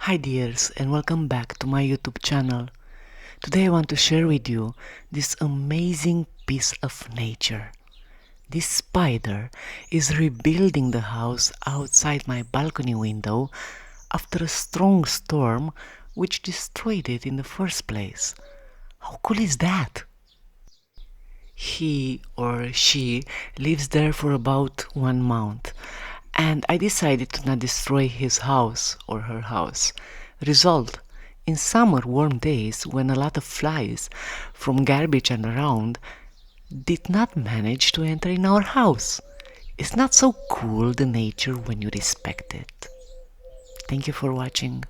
Hi dears, and welcome back to my YouTube channel. Today I want to share with you this amazing piece of nature. This spider is rebuilding the house outside my balcony window after a strong storm which destroyed it in the first place. How cool is that? He or she lives there for about 1 month, and I decided to not destroy his house or her house. Result: in summer warm days when a lot of flies from garbage and around did not manage to enter in our house. It's not so cool, the nature, when you respect it. Thank you for watching.